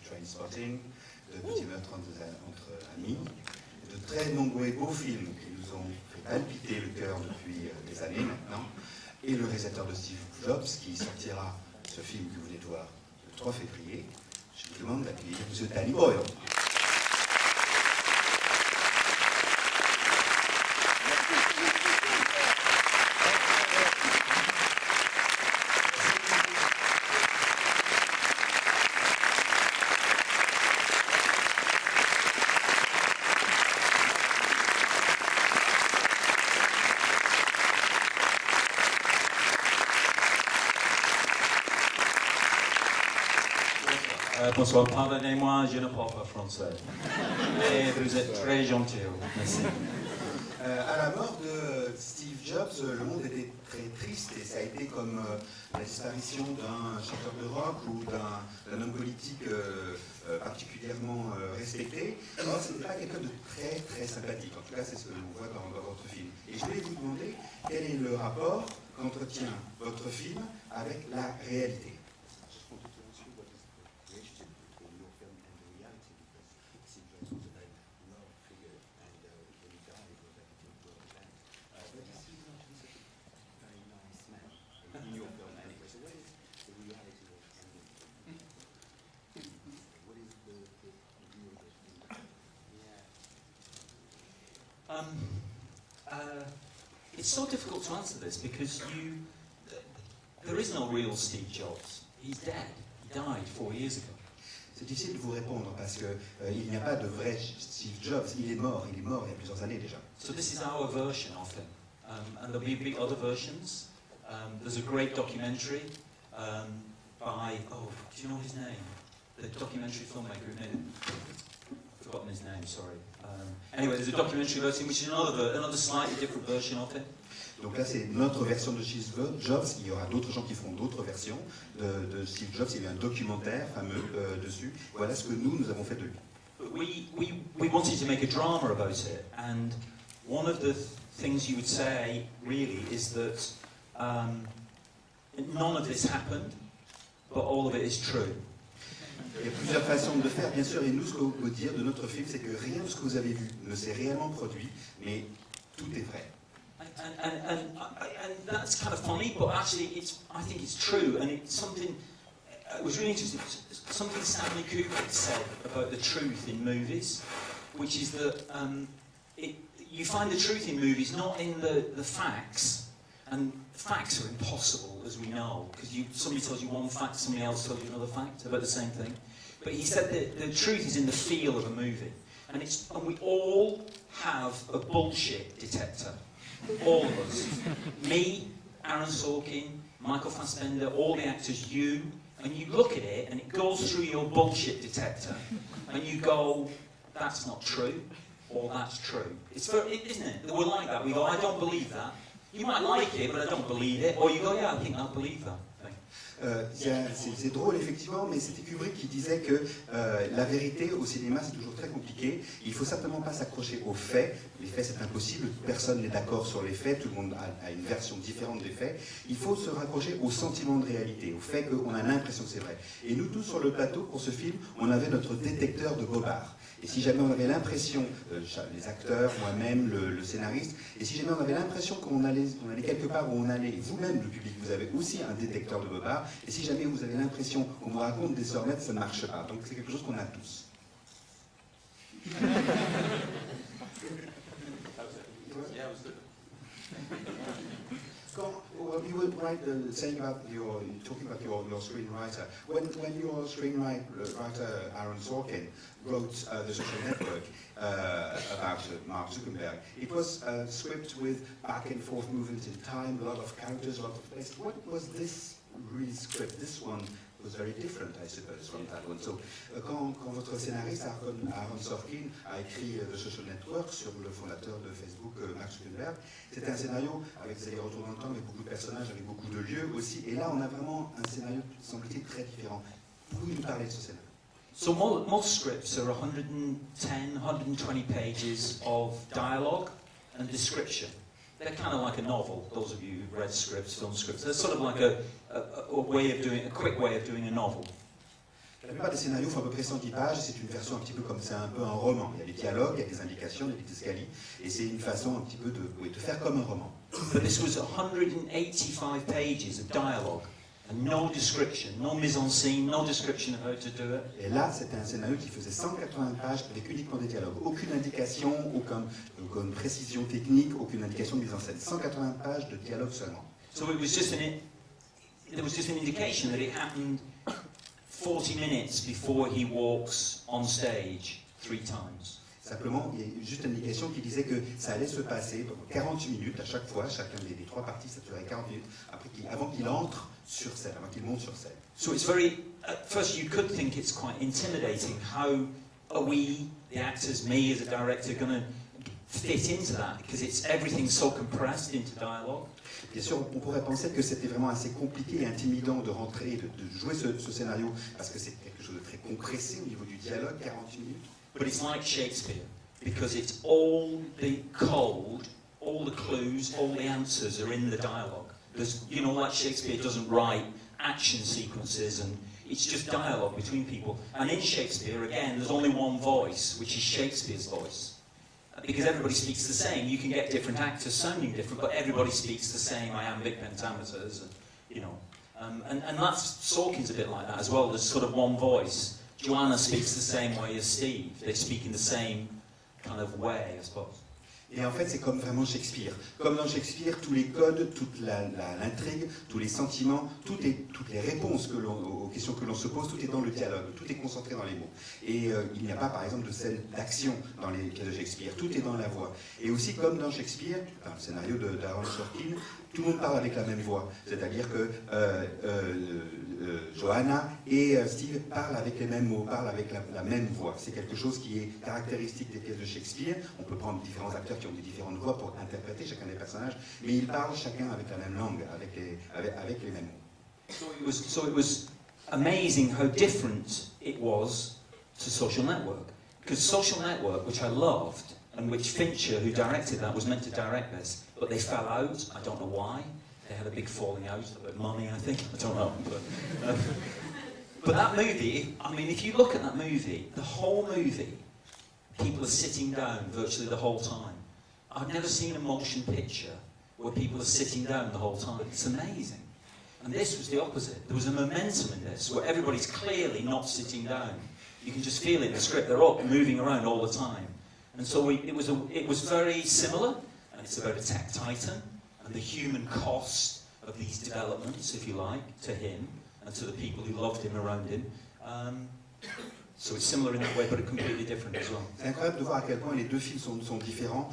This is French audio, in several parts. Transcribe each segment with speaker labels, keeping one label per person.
Speaker 1: Trainspotting, de Petit meurtre entre amis, de très nombreux et beaux films qui nous ont fait palpiter le cœur depuis des années maintenant, et le réalisateur de Steve Jobs qui sortira ce film que vous venez de voir le 3 février. Je vous demande d'accueillir M. Danny Boyle.
Speaker 2: Bonsoir, pardonnez-moi, je ne parle pas français. Mais vous êtes très gentil. Merci.
Speaker 1: À la mort de Steve Jobs, le monde était très triste et ça a été comme la disparition d'un chanteur de rock ou d'un homme politique particulièrement respecté. Or, ce n'était pas quelqu'un de très très sympathique. En tout cas, c'est ce que l'on voit dans votre film. Et je voulais vous demander quel est le rapport qu'entretient votre film avec la réalité.
Speaker 2: It's so difficult to answer this because there is no real Steve Jobs. He's dead. He died 4 years ago.
Speaker 1: C'est difficile de vous répondre parce que il n'y a pas de vrai Steve Jobs. Il est mort il y a plusieurs années déjà.
Speaker 2: So this is our version of him, and there'll be other versions. There's a great documentary by do you know his name? The documentary filmmaker who made it. I've forgotten his name. Sorry. Anyway, there's a documentary version which is another slightly different version of him.
Speaker 1: Donc là, c'est notre version de Steve Jobs. Il y aura d'autres gens qui feront d'autres versions de Steve Jobs. Il y a eu un documentaire fameux dessus. Voilà ce que nous avons fait de lui.
Speaker 2: We wanted to make a drama about it, and one of the things you would say, really, is that none of this happened, but all of it is true.
Speaker 1: Il y a plusieurs façons de le faire, bien sûr, et nous, ce qu'on peut dire de notre film, c'est que rien de ce que vous avez vu ne s'est réellement produit, mais tout est vrai.
Speaker 2: And that's kind of funny, but actually, I think it's true, and it's something. It was really interesting. Something Stanley Kubrick said about the truth in movies, which is that you find the truth in movies not in the facts, and facts are impossible, as we know, because somebody tells you one fact, somebody else tells you another fact about the same thing. But he said that the truth is in the feel of a movie, and we all have a bullshit detector, all of us. Me, Aaron Sorkin, Michael Fassbender, all the actors, you, and you look at it, and it goes through your bullshit detector, and you go, that's not true, or that's true. It's very, isn't it? We're like that. We go, I don't believe that. You might like it, but I don't believe it. Or you go, yeah, I think I believe that.
Speaker 1: C'est drôle effectivement, mais c'était Kubrick qui disait que la vérité au cinéma c'est toujours très compliqué. Il faut certainement pas s'accrocher aux faits. Les faits c'est impossible, personne n'est d'accord sur les faits, tout le monde a une version différente des faits. Il faut se raccrocher au sentiment de réalité, au fait qu'on a l'impression que c'est vrai. Et nous tous sur le plateau pour ce film, on avait notre détecteur de bobards. Et si jamais on avait l'impression, les acteurs, moi-même, le scénariste, et si jamais on avait l'impression qu'on allait quelque part où on allait, vous-même, le public, vous avez aussi un détecteur de bobards, et si jamais vous avez l'impression qu'on vous raconte des sornettes, ça ne marche pas. Donc c'est quelque chose qu'on a tous. You were right saying about talking about your screenwriter. When your screenwriter Aaron Sorkin wrote The Social Network about Mark Zuckerberg, it was a script with back and forth movement in time, a lot of characters, a lot of places. What was this real script? This one was very different, I suppose, from that one. So, quand votre scénariste Aaron Sorkin a écrit The Social Network sur le fondateur de Facebook, Mark Zuckerberg, c'était un scénario avec des allers-retours dans le temps, avec beaucoup de personnages, avec beaucoup de lieux aussi. Et là, on a vraiment un scénario, semble-t-il, très différent. Pouvez-vous nous parler de ce scénario?
Speaker 2: So most scripts are 110, 120 pages of dialogue and description. They're kind of like a novel, those of you who've read scripts, film scripts. They're sort of like a quick way of doing a novel.
Speaker 1: La plupart des scénarios font à peu près 110 pages, c'est une version un petit peu comme c'est un peu un roman. Il y a des dialogues, il y a des indications, il y a des escaliers, et c'est une façon un petit peu de faire comme un roman.
Speaker 2: But this was 185 pages of dialogue, and no description, no mise en scene, no description of how to do it.
Speaker 1: Et là, c'était un scénario qui faisait 180 pages avec uniquement des dialogues. Aucune indication, aucune précision technique, aucune indication de mise en scène. 180 pages de dialogue seulement.
Speaker 2: So it was just there was just an indication that it happened 40 minutes before he walks on stage 3 times.
Speaker 1: Simplement, il y a juste une indication qui disait que ça allait se passer pendant 40 minutes à chaque fois, chacun des 3 parties, ça durait 40 minutes, avant qu'il entre sur scène, avant qu'il monte sur scène.
Speaker 2: So it's very, at first you could think it's quite intimidating. How are we, the actors, me as a director, going to fit into that? Because it's everything's so compressed into dialogue.
Speaker 1: Bien sûr, on pourrait penser que c'était vraiment assez compliqué et intimidant de rentrer, de jouer ce scénario, parce que c'est quelque chose de très compressé au niveau du dialogue, 40 minutes.
Speaker 2: But it's like Shakespeare, because it's all the code, all the clues, all the answers are in the dialogue. There's, you know, like Shakespeare doesn't write action sequences, and it's just dialogue between people. And in Shakespeare, again, there's only one voice, which is Shakespeare's voice. Because everybody speaks the same. You can get different actors sounding different, but everybody speaks the same iambic pentameters, and, you know. And that's, Sorkin's a bit like that as well. There's sort of one voice. Joanna speaks the same way as Steve. They speak in the same kind of way, I suppose.
Speaker 1: Et en fait, c'est comme vraiment Shakespeare. Comme dans Shakespeare, tous les codes, toute l'intrigue, tous les sentiments, toutes les réponses aux questions que l'on se pose, tout est dans le dialogue, tout est concentré dans les mots. Et il n'y a pas, par exemple, de scène d'action dans les pièces de Shakespeare, tout est dans la voix. Et aussi, comme dans Shakespeare, dans le scénario d'Aaron Sorkin, tout le monde parle avec la même voix. C'est-à-dire que Johanna et Steve parlent avec les mêmes mots, parlent avec la même voix. C'est quelque chose qui est caractéristique des pièces de Shakespeare. On peut prendre différents acteurs qui ont des différentes voix pour interpréter chacun des personnages, mais ils parlent chacun avec la même langue, avec les mêmes mots.
Speaker 2: So it was amazing how different it was to Social Network. Because Social Network, which I loved, and which Fincher, who directed that, was meant to direct this, but they fell out. I don't know why. They had a big falling out about money, I think. I don't know. But that movie, I mean, if you look at that movie, the whole movie, people are sitting down virtually the whole time. I've never seen a motion picture where people are sitting down the whole time. It's amazing. And this was the opposite. There was a momentum in this where everybody's clearly not sitting down. You can just feel it in the script. They're up moving around all the time. And so it was very similar, and it's about a tech titan and the human cost of these developments, if you like, to him and to the people who loved him around him. So it's similar in that way, but completely different as well.
Speaker 1: C'est incroyable de voir à quel point les deux films sont différents.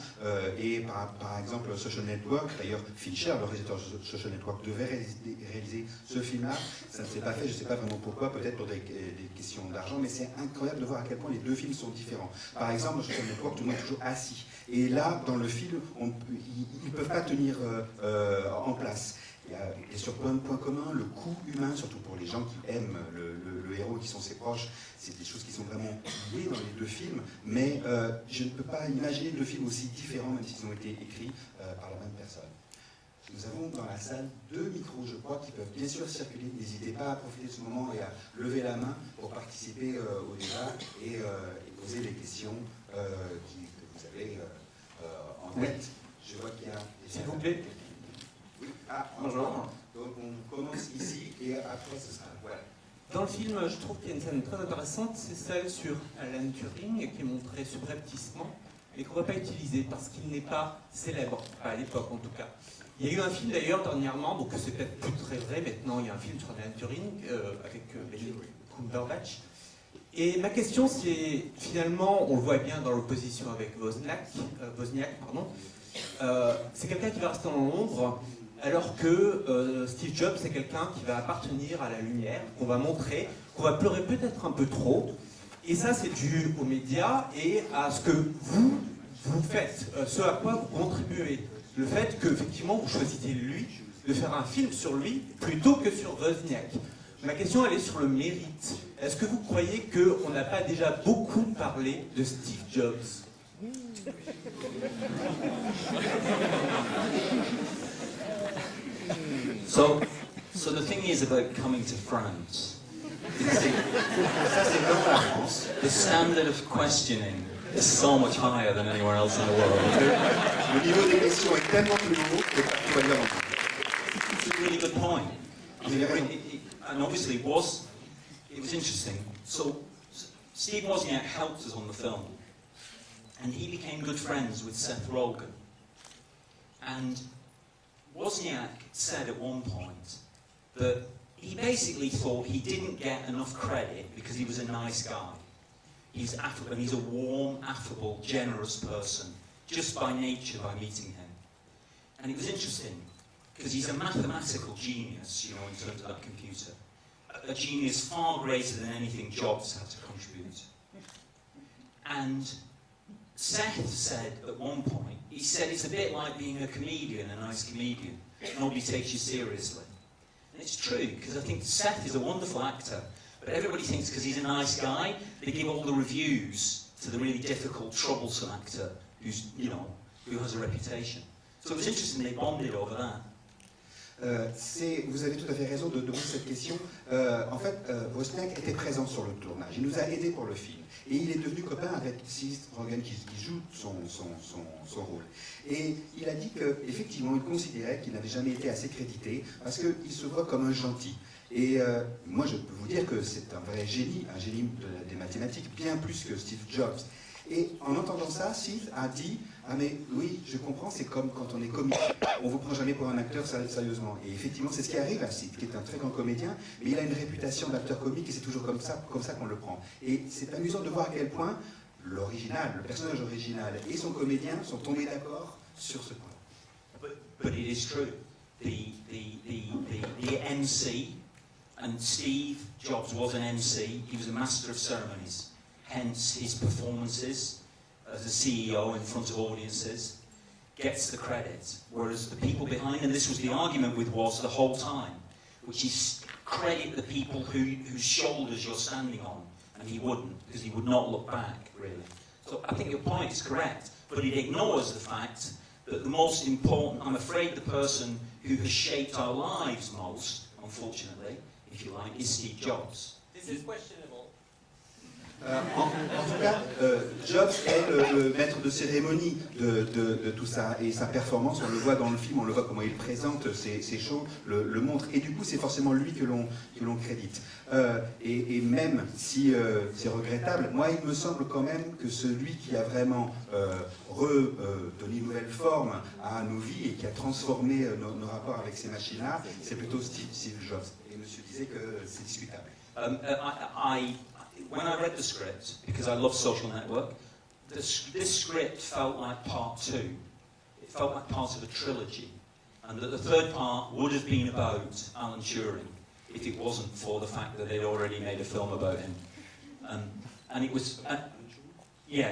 Speaker 1: Et par exemple, Social Network, d'ailleurs Fincher, le réalisateur de Social Network, devait réaliser ce film-là. Ça ne s'est pas fait, je ne sais pas vraiment pourquoi, peut-être pour des questions d'argent, mais c'est incroyable de voir à quel point les deux films sont différents. Par exemple, dans Social Network, tout le monde est toujours assis. Et là, dans le film, ils ne peuvent pas tenir en place. Il y a des points communs, le coût humain, surtout pour les gens qui aiment le héros et qui sont ses proches, c'est des choses qui sont vraiment liées dans les deux films, mais je ne peux pas imaginer deux films aussi différents, même s'ils ont été écrits par la même personne. Nous avons dans la salle 2 micros, je crois, qui peuvent bien sûr circuler. N'hésitez pas à profiter de ce moment et à lever la main pour participer au débat et poser les questions que vous avez en tête. Je vois qu'il y a des...
Speaker 2: S'il vous plaît.
Speaker 1: Oui. Ah, bonjour. Donc on commence ici et après ce sera... Voilà.
Speaker 3: Dans le film, je trouve qu'il y a une scène très intéressante, c'est celle sur Alan Turing, qui est montrée subrepticement, mais qu'on ne va pas utiliser parce qu'il n'est pas célèbre, pas à l'époque en tout cas. Il y a eu un film d'ailleurs dernièrement, donc c'est peut-être plus très vrai maintenant, il y a un film sur Alan Turing avec Benedict Cumberbatch. Et ma question c'est, finalement, on le voit bien dans l'opposition avec Wozniak, c'est quelqu'un qui va rester dans l'ombre, alors que Steve Jobs, c'est quelqu'un qui va appartenir à la lumière, qu'on va montrer, qu'on va pleurer peut-être un peu trop. Et ça, c'est dû aux médias et à ce que vous faites, ce à quoi vous contribuez. Le fait qu'effectivement, vous choisissez lui, de faire un film sur lui, plutôt que sur Wozniak. Ma question, elle est sur le mérite. Est-ce que vous croyez qu'on n'a pas déjà beaucoup parlé de Steve Jobs ?
Speaker 2: So the thing is about coming to France.
Speaker 1: Ça, c'est vraiment la France.
Speaker 2: The standard of questioning is so much higher than anywhere else in the world.
Speaker 1: Le niveau des questions est tellement plus haut que tu vas dire dans tout.
Speaker 2: It's a really good point. I mean, and obviously it was interesting. So Steve Wozniak helped us on the film, and he became good friends with Seth Rogen. And Wozniak said at one point that he basically thought he didn't get enough credit because he was a nice guy. He's affable, and he's a warm, affable, generous person, just by nature, by meeting him. And it was interesting, because he's a mathematical genius, you know, in terms of that computer. A genius far greater than anything Jobs had to contribute. And Seth said at one point, he said it's a bit like being a comedian, a nice comedian. Nobody takes you seriously. And it's true, because I think Seth is a wonderful actor, but everybody thinks because he's a nice guy, they give all the reviews to the really difficult, troublesome actor who's, you know, who has a reputation. So it was interesting, they bonded over that.
Speaker 1: Vous avez tout à fait raison de poser cette question. En fait, Wozniak était présent sur le tournage. Il nous a aidés pour le film. Et il est devenu copain avec Seth Rogen qui joue son rôle. Et il a dit qu'effectivement, il considérait qu'il n'avait jamais été assez crédité parce qu'il se voit comme un gentil. Et moi, je peux vous dire que c'est un vrai génie, un génie des mathématiques, bien plus que Steve Jobs. Et en entendant ça, Seth a dit « Ah mais oui, je comprends, c'est comme quand on est comique. On ne vous prend jamais pour un acteur sérieusement. » Et effectivement, c'est ce qui arrive à Seth, qui est un très grand comédien, mais il a une réputation d'acteur comique et c'est toujours comme ça qu'on le prend. Et c'est amusant de voir à quel point l'original, le personnage original et son comédien sont tombés d'accord sur ce point.
Speaker 2: But it is true. The MC, and Steve Jobs was an MC, he was a master of ceremonies. Hence his performances as a CEO in front of audiences gets the credit, whereas the people behind, and this was the argument with Woz the whole time, which is credit the people whose shoulders you're standing on, and he wouldn't, because he would not look back, really. So I think your point is correct, but it ignores the fact that the most important, I'm afraid the person who has shaped our lives most, unfortunately, if you like, is Steve Jobs.
Speaker 3: This is questionable.
Speaker 1: En tout cas, Jobs est le maître de cérémonie de tout ça, et sa performance, on le voit dans le film, on le voit comment il présente ses shows, le montre, et du coup c'est forcément lui que l'on crédite. Et même si c'est regrettable, moi il me semble quand même que celui qui a vraiment donné une nouvelle forme à nos vies et qui a transformé nos rapports avec ces machines-là, c'est plutôt Steve Jobs. Et monsieur disait que c'est discutable.
Speaker 2: When I read the script, because I love Social Network, this script felt like part two. It felt like part of a trilogy. And that the third part would have been about Alan Turing, if it wasn't for the fact that they'd already made a film about him. And it was,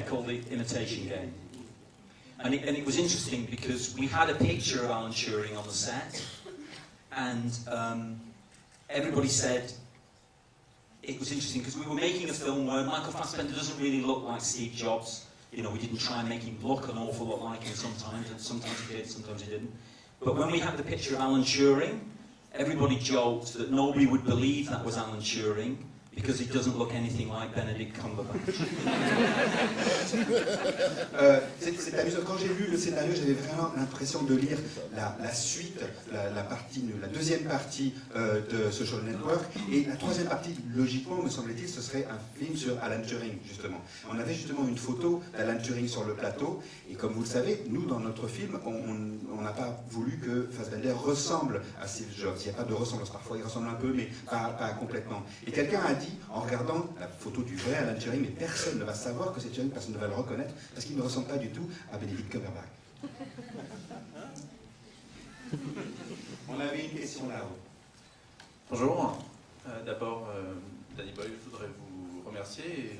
Speaker 2: called The Imitation Game. And it was interesting because we had a picture of Alan Turing on the set, and everybody said, it was interesting because we were making a film where Michael Fassbender doesn't really look like Steve Jobs. You know, we didn't try and make him look an awful lot like him sometimes, and sometimes he did, sometimes he didn't. But when we had the picture of Alan Turing, everybody joked that nobody would believe that was Alan Turing because he doesn't look anything like Benedict Cumberbatch.
Speaker 1: C'est amusant. Quand j'ai lu le scénario, j'avais vraiment l'impression de lire la suite, la deuxième partie de Social Network, et la troisième partie, logiquement, me semble-t-il, ce serait un film sur Alan Turing, justement. On avait justement une photo d'Alan Turing sur le plateau, et comme vous le savez, nous, dans notre film, on n'a pas voulu que Fassbender ressemble à Steve Jobs. Il n'y a pas de ressemblance. Parfois, il ressemble un peu, mais pas complètement. Et quelqu'un a dit, en regardant la photo du vrai Alan Turing, mais personne ne va savoir que c'est Turing, personne ne va le reconnaître, parce qu'il ne ressemble pas du tout à Benedict Cumberbatch. On avait une question là-haut.
Speaker 4: Bonjour. D'abord, Danny Boyle, je voudrais vous remercier et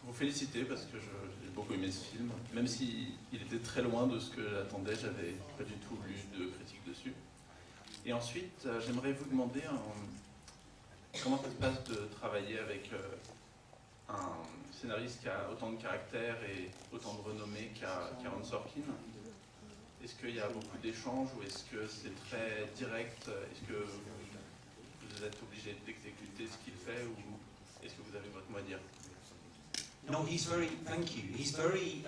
Speaker 4: vous féliciter parce que j'ai beaucoup aimé ce film. Même s'il était très loin de ce que j'attendais, j'avais pas du tout lu de critiques dessus. Et ensuite, j'aimerais vous demander comment ça se passe de travailler avec un scénariste qui a autant de caractère et autant de renommée qu'Aaron Sorkin. Est-ce qu'il y a beaucoup d'échanges ou est-ce que c'est très direct? Est-ce que vous êtes obligé d'exécuter ce qu'il fait ou est-ce que vous vous avez votre mot à dire.
Speaker 2: No, he's very, thank you. He's very,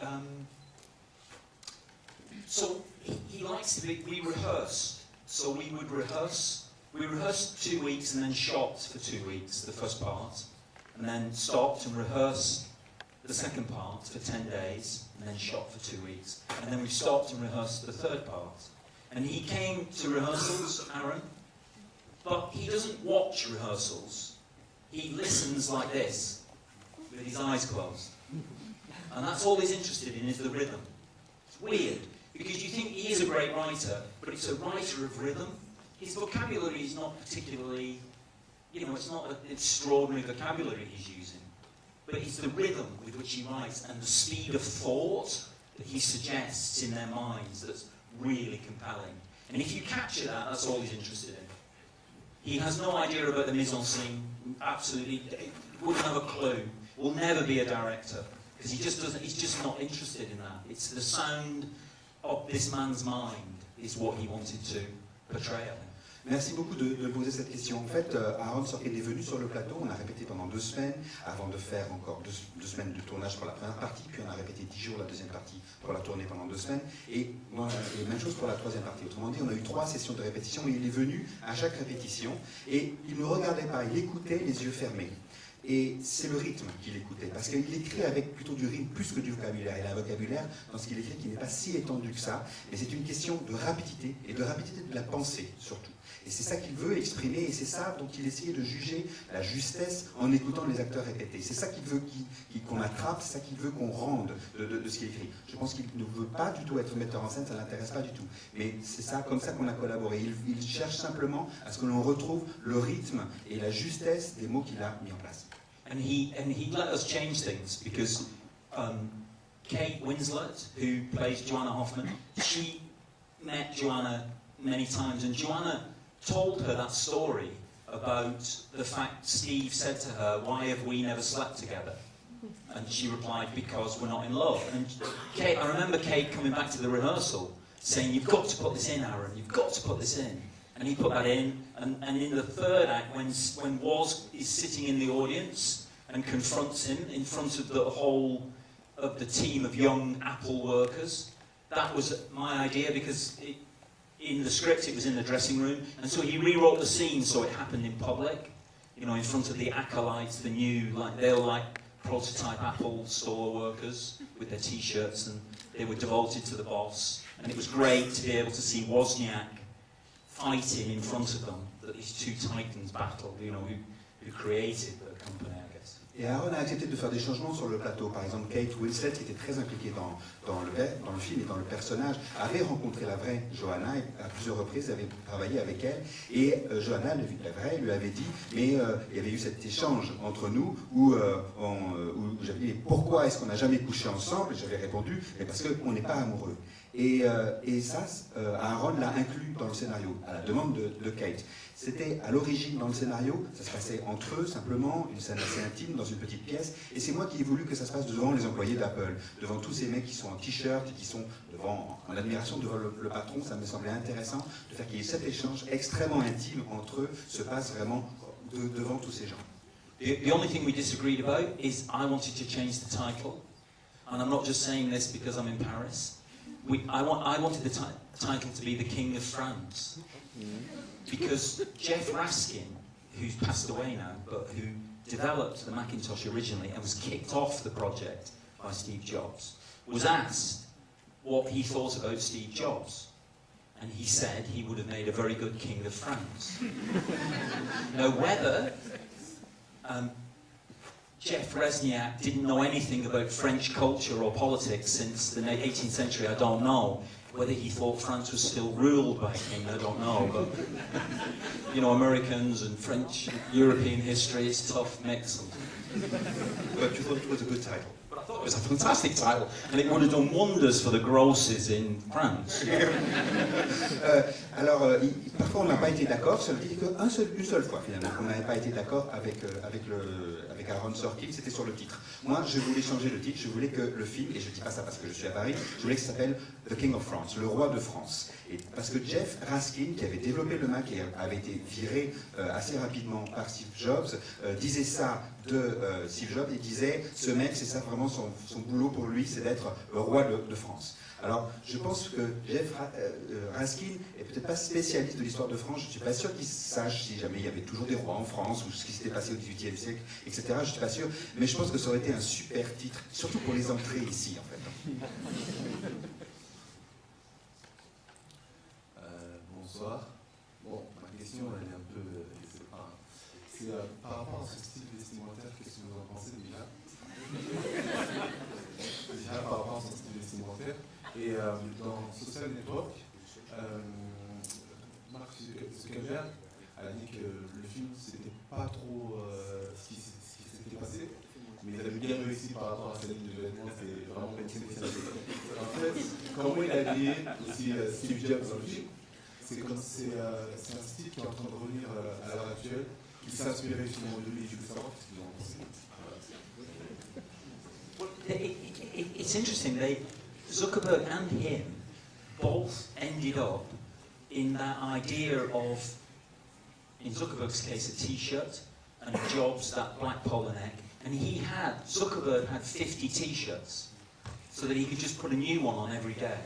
Speaker 2: so he likes to be, we rehearsed. So we would rehearse, we rehearsed 2 weeks and then shot for 2 weeks, the first part, and then stopped and rehearsed the second part for 10 days, and then shot for 2 weeks. And then we stopped and rehearsed the third part. And he came to rehearsals, Aaron, but he doesn't watch rehearsals. He listens like this, with his eyes closed. And that's all he's interested in, is the rhythm. It's weird, because you think he is a great writer, but it's a writer of rhythm. His vocabulary is not particularly, you know, it's not an extraordinary vocabulary he's using. But it's the rhythm with which he writes and the speed of thought that he suggests in their minds that's really compelling. And if you capture that, that's all he's interested in. He has no idea about the mise en scène, absolutely, wouldn't have a clue, will never be a director, because he just doesn't, he's just not interested in that. It's the sound of this man's mind is what he wanted to portray, I think.
Speaker 1: Merci beaucoup de poser cette question. En fait, Aaron Sorkin est venu sur le plateau, on a répété pendant 2 semaines, avant de faire encore 2 semaines de tournage pour la première partie, puis on a répété 10 jours la deuxième partie pour la tournée pendant 2 semaines, et même chose pour la troisième partie. Autrement dit, on a eu 3 sessions de répétition, et il est venu à chaque répétition, et il ne me regardait pas, il écoutait les yeux fermés. Et c'est le rythme qu'il écoutait, parce qu'il écrit avec plutôt du rythme plus que du vocabulaire. Il a un vocabulaire dans ce qu'il écrit qui n'est pas si étendu que ça, mais c'est une question de rapidité, et de rapidité de la pensée surtout. Et c'est ça qu'il veut exprimer, et c'est ça dont il essayait de juger la justesse en écoutant les acteurs répéter. C'est ça qu'il veut qu'on attrape, c'est ça qu'il veut qu'on rende de ce qu'il écrit. Je pense qu'il ne veut pas du tout être metteur en scène, ça ne l'intéresse pas du tout. Mais c'est ça, comme ça qu'on a collaboré. Il cherche simplement à ce que l'on retrouve le rythme et la justesse des mots qu'il a mis en place.
Speaker 2: And he let us change things, because Kate Winslet, who plays Joanna Hoffman, she met Joanna many times, and Joanna told her that story about the fact Steve said to her, "Why have we never slept together?" And she replied, "Because we're not in love." And Kate, I remember Kate coming back to the rehearsal saying, "You've got to put this in, Aaron, you've got to put this in." And he put that in, and in the third act, when Woz is sitting in the audience and confronts him in front of the whole of the team of young Apple workers, that was my idea, because in the script it was in the dressing room, and so he rewrote the scene so it happened in public, you know, in front of the acolytes, the new, like, they're like prototype Apple store workers with their t-shirts, and they were devoted to the boss, and it was great to be able to see Wozniak fighting in front of them, that these two titans battled, you know, who created the company, I guess.
Speaker 1: Et Aaron a accepté de faire des changements sur le plateau. Par exemple, Kate Winslet, qui était très impliquée dans le film et dans le personnage, avait rencontré la vraie Joanna, et à plusieurs reprises avait travaillé avec elle. Et Joanna, la vraie, lui avait dit, mais il y avait eu cet échange entre nous où j'avais dit, pourquoi est-ce qu'on n'a jamais couché ensemble? Et j'avais répondu, mais parce qu'on n'est pas amoureux. Et ça, Aaron l'a inclus dans le scénario, à la demande de Kate. C'était à l'origine dans le scénario, ça se passait entre eux simplement, une scène assez intime dans une petite pièce, et c'est moi qui ai voulu que ça se passe devant les employés d'Apple, devant tous ces mecs qui sont en t-shirt et qui sont en admiration devant le patron. Ça me semblait intéressant de faire qu'il y ait cet échange extrêmement intime entre eux, se passe vraiment devant tous ces gens.
Speaker 2: The only thing we disagreed about is I wanted to change the title, and I'm not just saying this because I'm in Paris. I wanted the title to be The King of France. Because Jeff Raskin, who's passed away now, but who developed the Macintosh originally and was kicked off the project by Steve Jobs, was asked what he thought about Steve Jobs. And he said he would have made a very good King of France. Now, whether Jeff Resniak didn't know anything about French culture or politics since the 18th century, I don't know. Whether he thought France was still ruled by a king, I don't know. But, you know, Americans and French, European history, it's a tough mix.
Speaker 1: But you thought it was a good title?
Speaker 2: But I thought it was a fantastic title, and it would have done wonders for the grosses in France.
Speaker 1: Alors, parfois on n'a pas été d'accord, ça veut dire qu'une seule fois finalement, on n'avait pas été d'accord avec avec Aaron Sorkin, c'était sur le titre. Moi, je voulais changer le titre, je voulais que le film, et je dis pas ça parce que je suis à Paris, je voulais que ça s'appelle The King of France, le roi de France. Et parce que Jeff Raskin, qui avait développé le Mac et avait été viré assez rapidement par Steve Jobs, disait ça de Steve Jobs et disait, ce mec, c'est ça vraiment son boulot pour lui, c'est d'être le roi de France. Alors, je pense que Jeff Raskin est peut-être pas spécialiste de l'histoire de France. Je ne suis pas sûr qu'il sache si jamais il y avait toujours des rois en France ou ce qui s'était passé au XVIIIe siècle, etc. Je ne suis pas sûr. Mais je pense que ça aurait été un super titre, surtout pour les entrées ici, en fait.
Speaker 5: Bonsoir. Bon, ma question, elle est un peu... C'est par rapport à ce style vestimentaire, qu'est-ce que vous en pensez déjà? Déjà, par rapport à ce style vestimentaire. Et dans Social Network, Mark Zuckerberg a dit que le film, c'était pas trop ce qui s'était passé, mais il avait bien réussi par rapport à sa ligne de vêtements, c'est vraiment pas spécial. En fait, comment il a lié aussi Steve Jobs dans le film, c'est un style qui est en train de revenir à l'heure actuelle, qui s'est inspiré justement de lui, je veux savoir ce qu'ils en pensent.
Speaker 2: It's interesting, Zuckerberg and him both ended up in that idea of, in Zuckerberg's case, a t-shirt, and Jobs that black polo neck. And Zuckerberg had 50 t-shirts, so that he could just put a new one on every day.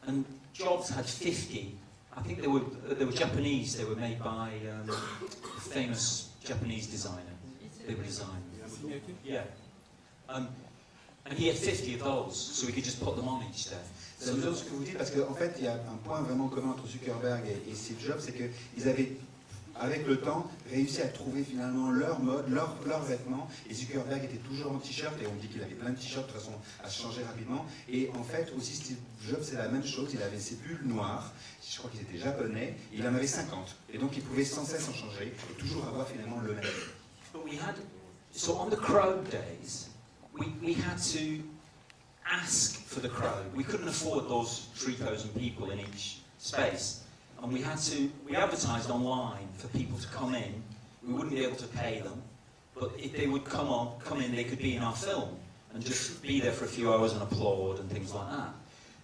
Speaker 2: And Jobs had 50. I think they were Japanese. They were made by a famous Japanese designer. They were designed. Yeah. And he had 50 of those, so he could just put them on each day.
Speaker 1: C'est amusant ce que vous dites, parce qu'en fait, il y a un point vraiment commun entre Zuckerberg et Steve Jobs, c'est qu'ils avaient, avec le temps, réussi à trouver finalement leur mode, leurs vêtements, et Zuckerberg était toujours en t-shirt, et on dit qu'il avait plein de t-shirts de toute façon à se changer rapidement, et en fait, aussi Steve Jobs, c'est la même chose, il avait ses bulles noires, je crois qu'ils étaient japonais, et il en avait 50, et donc il pouvait sans cesse en changer, et toujours avoir finalement le même.
Speaker 2: So on the crowd days, we had to ask for the crowd. We couldn't afford those 3,000 people in each space. And we advertised online for people to come in. We wouldn't be able to pay them, but if they would come in, they could be in our film and just be there for a few hours and applaud and things like that.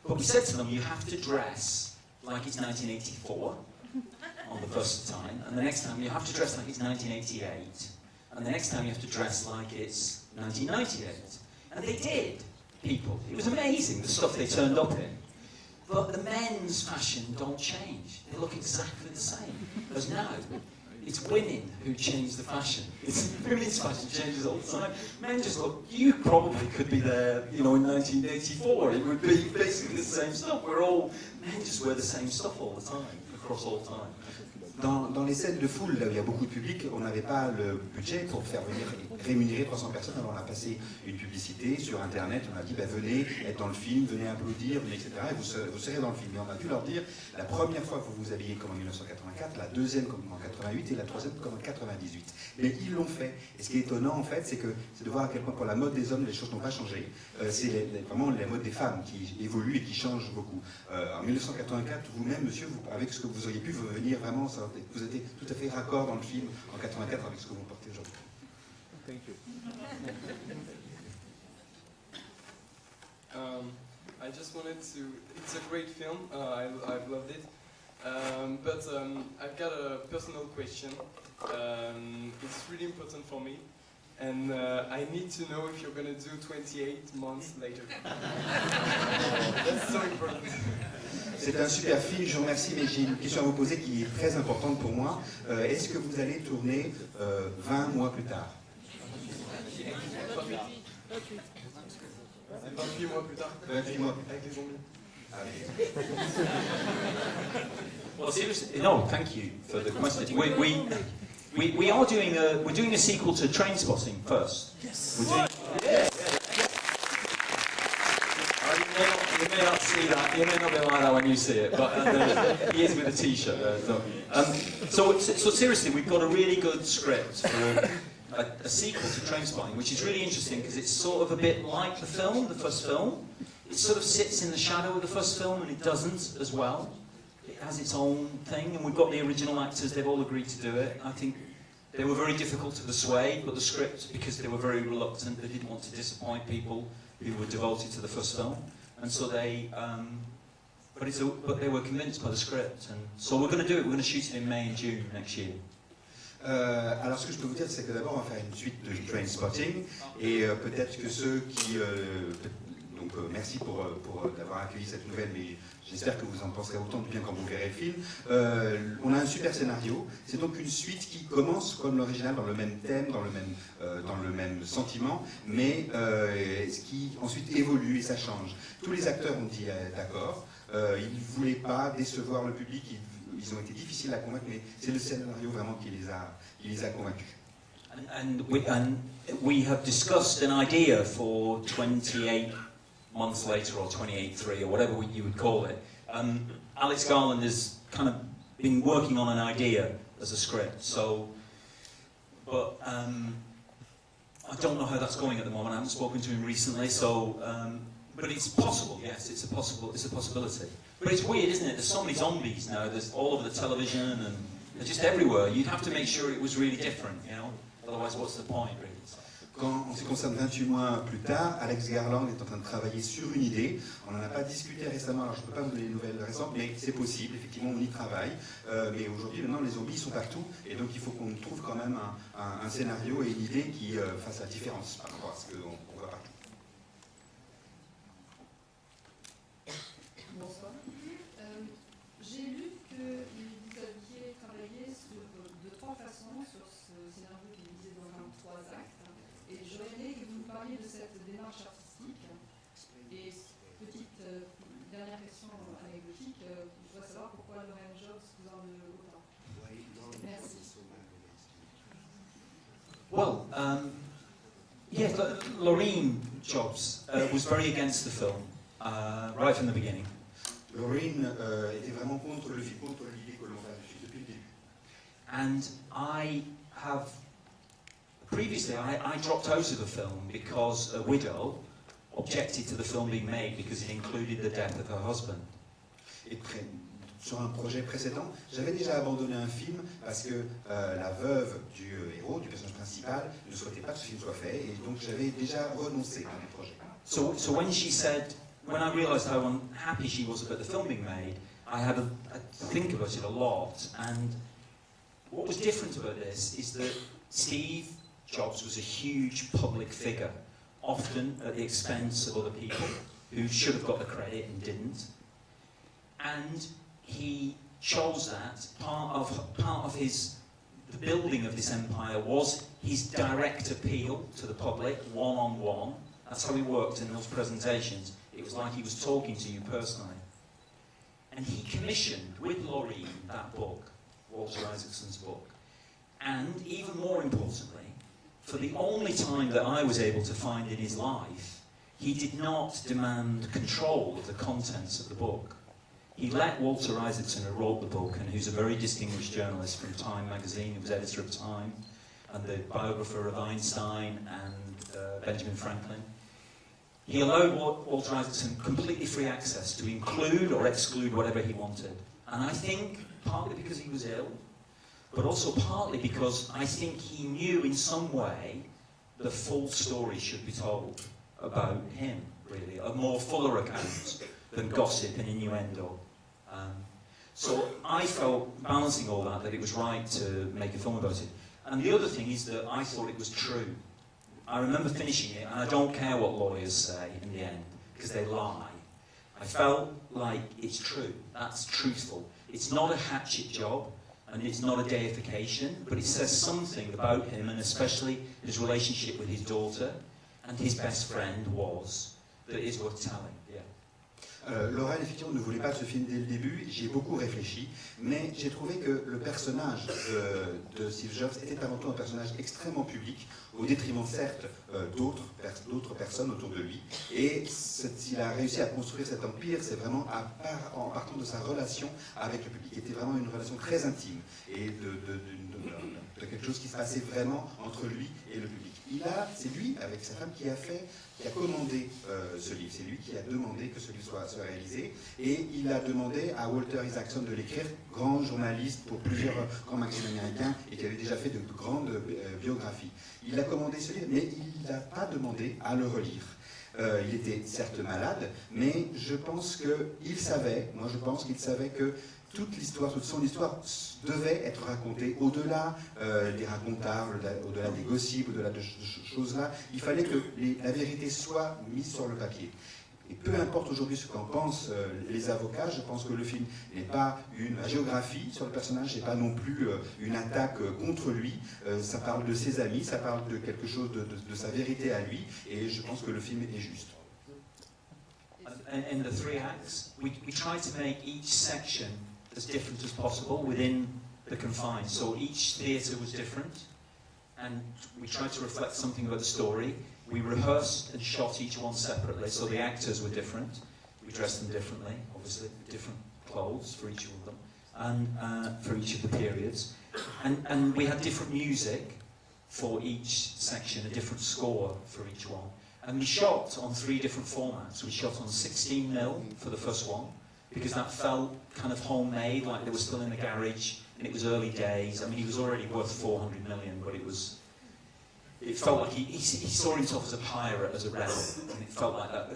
Speaker 2: But we said to them, you have to dress like it's 1984 on the first time, and the next time you have to dress like it's 1988, and the next time you have to dress like it's 1998. And they did, people. It was amazing, the stuff they turned up in. But the men's fashion don't change. They look exactly the same as now. It's women who change the fashion. Women's fashion changes all the time. Men just look, you probably could be there, in 1984. It would be basically the same stuff. Men just wear the same stuff all the time, across all time.
Speaker 1: Dans les scènes de foule, là où il y a beaucoup de public, on n'avait pas le budget pour faire venir rémunérer 300 personnes. Alors on a passé une publicité sur Internet, on a dit venez être dans le film, venez applaudir, etc. Et vous serez dans le film. Et on a dû leur dire, la première fois que vous vous habillez comme en 1984, la deuxième comme en 88 et la troisième comme en 98. Mais ils l'ont fait. Et ce qui est étonnant en fait, c'est de voir à quel point pour la mode des hommes, les choses n'ont pas changé. C'est vraiment la mode des femmes qui évolue et qui change beaucoup. En 1984, vous-même, monsieur, avec ce que vous auriez pu venir vraiment, vous étiez tout à fait raccord dans le film en 84 avec ce que vous portez aujourd'hui.
Speaker 5: Thank you.
Speaker 6: I just wanted to. It's a great film. I've loved it. But I've got a personal question. It's really important for me. And I need to know if you're going to do 28 months later. That's so important.
Speaker 1: C'est un super film, je vous remercie, mais j'ai une question à vous poser qui est très importante pour moi. Est-ce que vous allez tourner 20 mois plus tard?
Speaker 6: 28 mois plus tard.
Speaker 1: 28 mois.
Speaker 6: Avec les zombies.
Speaker 2: Well, seriously, no, thank you for the question. We are doing a sequel to Trainspotting first. Yes. We're doing, yeah. You may not see that. You may not be like that when you see it, but he is with a T-shirt. So seriously, we've got a really good script for a sequel to Trainspotting, which is really interesting because it's sort of a bit like the first film. It sort of sits in the shadow of the first film, and it doesn't as well. It has its own thing, and we've got the original actors. They've all agreed to do it. I think They were very difficult to persuade, but the script, because they were very reluctant, they didn't want to disappoint people who were devoted to the first film, and so they, but they were convinced by the script, and so we're going to do it. We're going to shoot it in May and June next year.
Speaker 1: Alors ce que je peux vous dire, c'est que d'abord on va faire une suite de Trainspotting, et peut-être que ceux qui... donc merci pour d'avoir accueilli cette nouvelle, mais j'espère que vous en penserez autant de bien quand vous verrez le film. On a un super scénario, c'est donc une suite qui commence comme l'original, dans le même thème, dans le même sentiment, mais ce qui ensuite évolue et ça change. Tous les acteurs ont dit d'accord, ils ne voulaient pas décevoir le public, ils ont été difficiles à convaincre, mais c'est le scénario vraiment qui les a convaincus.
Speaker 2: And we have discussed an idea for 28 months later, or 28.3, or whatever you would call it. Alex Garland has kind of been working on an idea as a script, so, but I don't know how that's going at the moment. I haven't spoken to him recently, so, but it's possible. Yes, it's a possibility. But it's weird, isn't it? There's so many zombies now. There's all over the television, and they're just everywhere. You'd have to make sure it was really different, you know. Otherwise, what's the point, really?
Speaker 1: Quand on se concerne 28 mois plus tard, Alex Garland est en train de travailler sur une idée. On n'en a pas discuté récemment, alors je ne peux pas vous donner les nouvelles récentes, mais c'est possible, effectivement on y travaille. Mais aujourd'hui, maintenant, les zombies sont partout, et donc il faut qu'on trouve quand même un scénario et une idée qui fasse la différence par rapport à ce qu'on voit partout.
Speaker 7: Bonsoir. J'ai lu que vous aviez travaillé de trois façons sur ce scénario qui est divisé dans 23 actes. Et j'aurais aimé que vous nous parliez de cette démarche artistique. Et petite dernière question anecdotique, je voudrais savoir pourquoi Lorraine Jobs vous en veut autant. Merci.
Speaker 2: Well, yes, Lorraine Jobs was very against the film right from the beginning.
Speaker 1: Lorraine était vraiment contre le film, contre l'idée que l'on fait depuis le début.
Speaker 2: And I have... Previously, I dropped out of the film because a widow objected to the film being made because it included the death of her husband.
Speaker 1: Et sur un projet précédent, j'avais déjà abandonné un film parce que la veuve du héros, du personnage principal, ne souhaitait pas que ce film soit fait, et donc j'avais déjà renoncé à mes projets.
Speaker 2: So when she said, when I realised how unhappy she was about the film being made, I had to think about it a lot. And what was different about this is that Steve Jobs was a huge public figure, often at the expense of other people who should have got the credit and didn't. And he chose that. Part of the building of this empire was his direct appeal to the public, one-on-one. That's how he worked in those presentations. It was like he was talking to you personally. And he commissioned, with Lorraine, that book, Walter Isaacson's book. And even more importantly, for the only time that I was able to find in his life, he did not demand control of the contents of the book. He let Walter Isaacson, who wrote the book, and who's a very distinguished journalist from Time magazine, he was editor of Time, and the biographer of Einstein and Benjamin Franklin, he allowed Walter Isaacson completely free access to include or exclude whatever he wanted. And I think, partly because he was ill, but also partly because I think he knew in some way the full story should be told about him, really, a more fuller account than gossip and innuendo. So I felt, balancing all that it was right to make a film about it. And the other thing is that I thought it was true. I remember finishing it, and I don't care what lawyers say in the end, because they lie. I felt like it's true, that's truthful. It's not a hatchet job, and it's not a deification, but it says something about him, and especially his relationship with his daughter, and his best friend that is worth telling. Yeah.
Speaker 1: Laurel, effectivement, ne voulait pas de ce film dès le début, j'y ai beaucoup réfléchi, mais j'ai trouvé que le personnage de Steve Jobs était avant tout un personnage extrêmement public, au détriment certes d'autres personnes autour de lui, et s'il a réussi à construire cet empire, c'est vraiment en partant de sa relation avec le public, qui était vraiment une relation très intime, et de quelque chose qui se passait vraiment entre lui et le public. c'est lui, avec sa femme, qui a commandé ce livre. C'est lui qui a demandé que ce livre soit réalisé. Et il a demandé à Walter Isaacson de l'écrire, grand journaliste pour plusieurs grands magazines américains et qui avait déjà fait de grandes biographies. Il a commandé ce livre, mais il n'a pas demandé à le relire. Il était certes malade, mais je pense qu'il savait, que toute son histoire devait être racontée au-delà des racontables, au-delà des gossips, au-delà de choses-là. Il fallait que la vérité soit mise sur le papier. Et peu importe aujourd'hui ce qu'en pensent les avocats, je pense que le film n'est pas une géographie sur le personnage, n'est pas non plus une attaque contre lui. Ça parle de ses amis, ça parle de quelque chose de sa vérité à lui, et je pense que le film est juste.
Speaker 2: In the 3 acts, we tried to make each section as different as possible within the confines. So each theatre was different, and we tried to reflect something about the story. We rehearsed and shot each one separately, so the actors were different. We dressed them differently, obviously, different clothes for each of them, and for each of the periods. And we had different music for each section, a different score for each one. And we shot on 3 different formats. We shot on 16mm for the first one, because that felt kind of homemade, like they were still in the garage, and it was early days. I mean, he was already worth 400 million, but it felt like he saw himself as a pirate, as a rebel, and it felt like that,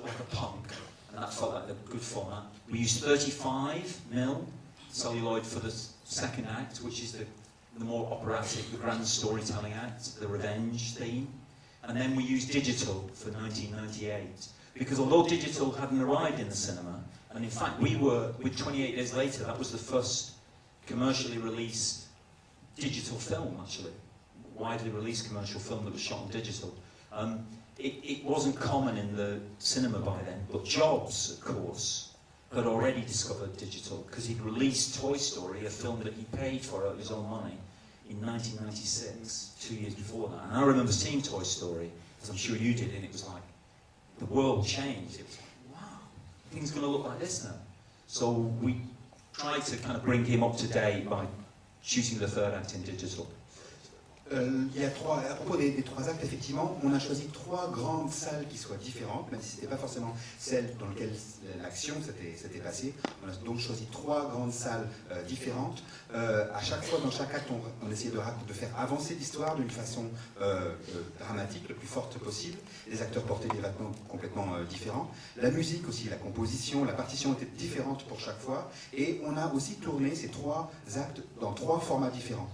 Speaker 2: like a punk, and that felt like a good format. We used 35mm celluloid for the second act, which is the more operatic, the grand storytelling act, the revenge theme. And then we used digital for 1998, because although digital hadn't arrived in the cinema, and in fact we were, with 28 Days Later, that was the first commercially released digital film, actually, widely released commercial film that was shot on digital. It wasn't common in the cinema by then, but Jobs, of course, had already discovered digital, because he'd released Toy Story, a film that he paid for out of his own money, in 1996, 2 years before that. And I remember seeing Toy Story, as I'm sure you did, and it was like, the world changed. It was like, wow, things going to look like this now. So we tried to kind of bring him up to date by shooting the third act in digital.
Speaker 1: Il y a à propos des 3 actes, effectivement, on a choisi 3 grandes salles qui soient différentes, même si ce n'était pas forcément celle dans laquelle l'action s'était passée. On a donc choisi 3 grandes salles différentes. À chaque fois, dans chaque acte, on essayait de faire avancer l'histoire d'une façon dramatique, le plus forte possible. Les acteurs portaient des vêtements complètement différents. La musique aussi, la composition, la partition était différente pour chaque fois. Et on a aussi tourné ces 3 actes dans 3 formats différents.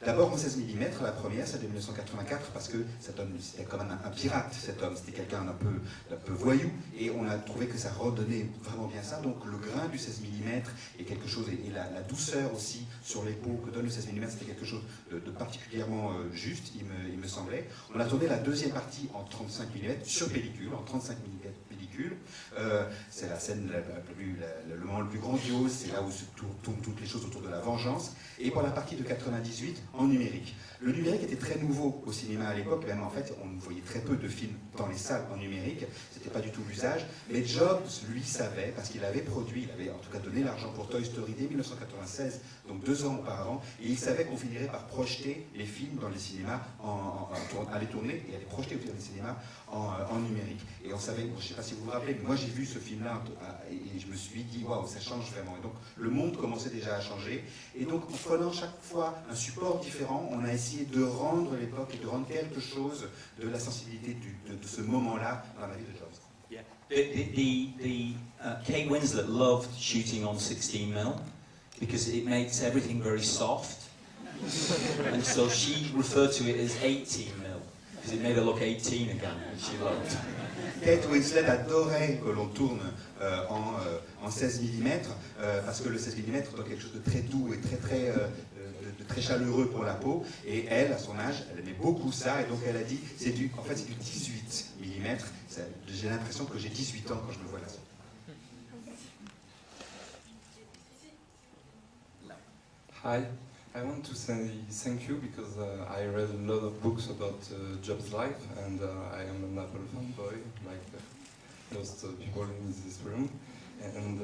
Speaker 1: D'abord en 16 mm, la première, celle de 1984, parce que cet homme, c'était comme un pirate, cet homme, c'était quelqu'un d'un peu voyou, et on a trouvé que ça redonnait vraiment bien ça. Donc le grain du 16 mm est quelque chose, et la douceur aussi sur les peaux que donne le 16 mm, c'était quelque chose de particulièrement juste, il me semblait. On a tourné la deuxième partie en 35 mm, sur pellicule, en 35 mm pellicule. C'est la scène, le moment le plus grandiose, c'est là où se tournent toutes les choses autour de la vengeance. Et pour la partie de 98, en numérique. Le numérique était très nouveau au cinéma à l'époque, même en fait, on voyait très peu de films dans les salles en numérique, c'était pas du tout l'usage, mais Jobs, lui, savait, parce qu'il avait produit, il avait en tout cas donné l'argent pour Toy Story dès 1996, donc 2 ans auparavant, et il savait qu'on finirait par projeter les films dans les cinémas, à les tourner et à les projeter dans les cinémas en numérique. Et on savait, je ne sais pas si vous vous rappelez, mais moi j'ai vu ce film-là et je me suis dit, waouh, ça change vraiment. Et donc le monde commençait déjà à changer. Et donc en prenant chaque fois un support différent, on a essayé de rendre l'époque et de rendre quelque chose de la sensibilité de ce moment-là dans la vie de Jobs.
Speaker 2: Yeah. Kate Winslet loved shooting on 16mm because it makes everything very soft. And so she referred to it as 18mm because it made her look 18 again, which she loved.
Speaker 1: Kate Winslet adorait que l'on tourne en 16 mm parce que le 16 mm donne quelque chose de très doux et très chaleureux pour la peau, et elle, à son âge, elle aimait beaucoup ça, et donc elle a dit, c'est du 18 mm, j'ai l'impression que j'ai 18 ans quand je me vois là.
Speaker 8: Hi, I want to say thank you because I read a lot of books about Jobs' life, and I am an Apple fanboy, like most people in this room. And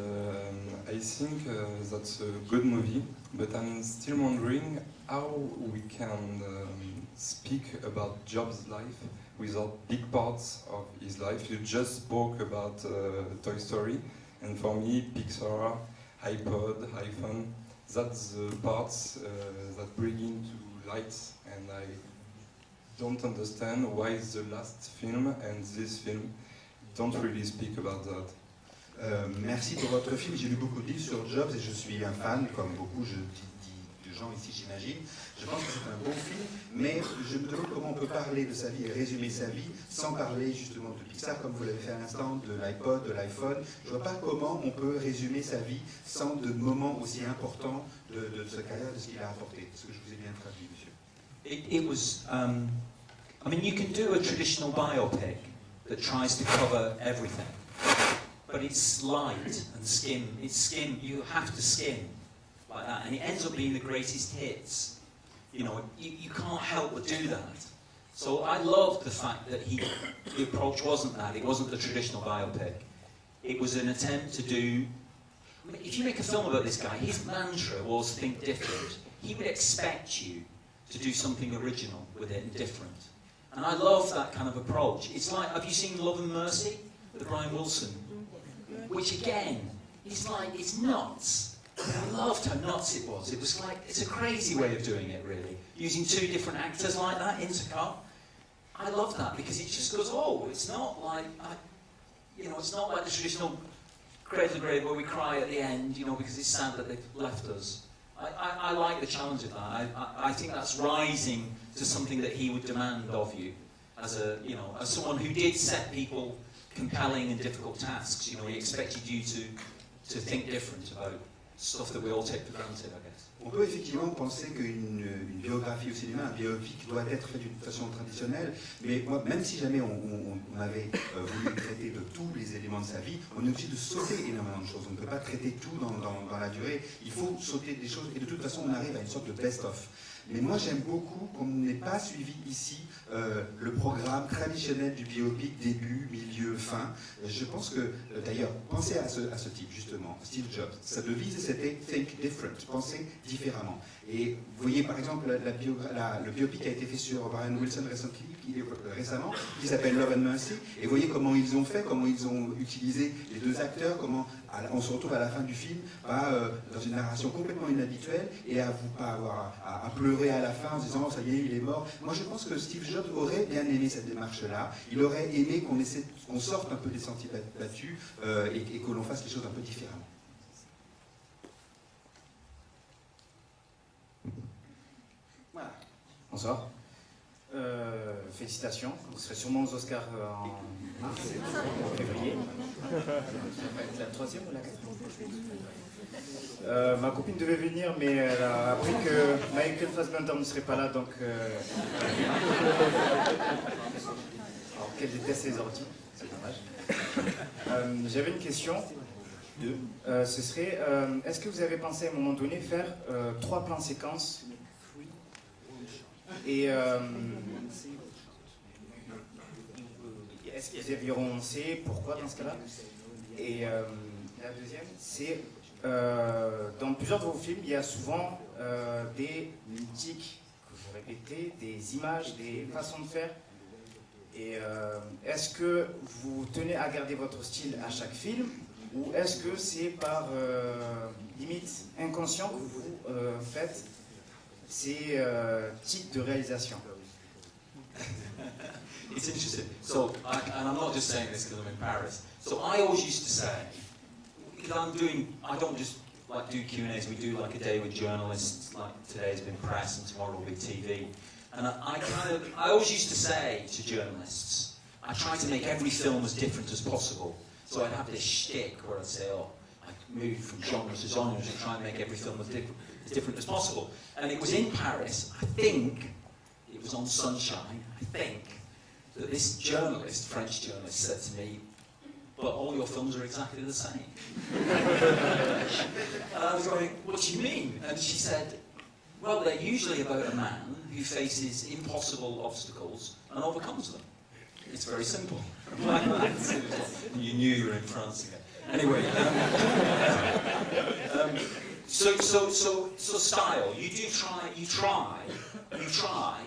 Speaker 8: I think that's a good movie, but I'm still wondering how we can speak about Jobs' life without big parts of his life. You just spoke about Toy Story, and for me, Pixar, iPod, iPhone, that's the parts that bring into light, and I don't understand why the last film and this film don't really speak about that.
Speaker 1: Merci pour votre film. J'ai lu beaucoup de livres sur Jobs et je suis un fan, comme beaucoup de gens ici, j'imagine. Je pense que c'est un bon film, mais je me demande comment on peut parler de sa vie et résumer sa vie sans parler justement de Pixar, comme vous l'avez fait à l'instant, de l'iPod, de l'iPhone. Je ne vois pas comment on peut résumer sa vie sans de moments aussi importants de sa carrière, de ce qu'il a apporté. Est-ce que je vous ai bien traduit, monsieur?
Speaker 2: It was, I mean, you can do a traditional biopic that tries to cover everything, but it's light and skim. It's skim. You have to skim like that, and it ends up being the greatest hits. You know, you can't help but do that. So I loved the fact that the approach wasn't that. It wasn't the traditional biopic. It was an attempt to do. I mean, if you make a film about this guy, his mantra was think different. He would expect you to do something original with it and different. And I love that kind of approach. It's like, have you seen Love and Mercy with Brian Wilson? Which again, it's like, it's nuts. I loved how nuts it was. It was like, it's a crazy way of doing it, really. Using two different actors like that, intercut. I love that because it just goes, oh, it's not like, it's not like the traditional Cradle to Grave where we cry at the end, because it's sad that they've left us. I like the challenge of that. I think that's rising to something that he would demand of you as as someone who did set people compelling and difficult tasks. He expected you to think different about stuff that we all take for granted, I guess.
Speaker 1: On peut effectivement penser qu'une biographie au cinéma, un biopic, doit être fait d'une façon traditionnelle, mais moi, même si jamais on avait voulu traiter de tous les éléments de sa vie, on est obligé de sauter énormément de choses. On ne peut pas traiter tout dans la durée. Il faut sauter des choses, et de toute façon, on arrive à une sorte de best-of. Mais moi, j'aime beaucoup qu'on n'ait pas suivi ici le programme traditionnel du biopic, début, milieu, fin. Je pense que, d'ailleurs, pensez à ce type, justement, Steve Jobs. Sa devise, c'était « Think different », penser différemment. Et vous voyez, par exemple, le biopic a été fait sur Brian Wilson récemment, qui s'appelle Love and Mercy. Et vous voyez comment ils ont fait, comment ils ont utilisé les deux acteurs, comment on se retrouve à la fin du film, dans une narration complètement inhabituelle, et à pas avoir à pleurer à la fin en se disant « ça y est, il est mort ». Moi, je pense que Steve Jobs aurait bien aimé cette démarche-là. Il aurait aimé qu'on sorte un peu des sentiers battus et que l'on fasse les choses un peu différemment.
Speaker 9: Voilà. Bonsoir. Félicitations. Vous serez sûrement aux Oscars en février. La troisième ou la quatrième? Ma copine devait venir, mais elle a appris que Michael Fassbender ne serait pas là, donc... Alors qu'elle déteste les orties, c'est dommage. J'avais une question. Ce serait, est-ce que vous avez pensé à un moment donné faire 3 plans séquences et est-ce que vous aviez renoncé? Pourquoi dans ce cas-là? Et la deuxième, c'est dans plusieurs de vos films, il y a souvent des mythiques que vous répétez, des images, des façons de faire. Et est-ce que vous tenez à garder votre style à chaque film, ou est-ce que c'est par limite inconscient que vous faites ces types de réalisation?
Speaker 2: It's interesting. So, and I'm not just saying this because I'm in Paris. So I always used to say, because I don't just like do Q&As. We do like a day with journalists. Like today's been press and tomorrow will be TV. And I always used to say to journalists, I try to make every film as different as possible. So I'd have this shtick where I'd say, I move from genre to genre and try and make every film as different as possible. And it was in Paris, I think, it was on Sunshine, I think, that this journalist, French journalist, said to me, but all your films are exactly the same. And I was going, what do you mean? And she said, well, they're usually about a man who faces impossible obstacles and overcomes them. It's very simple. You knew you were in France again. Anyway, so style. You try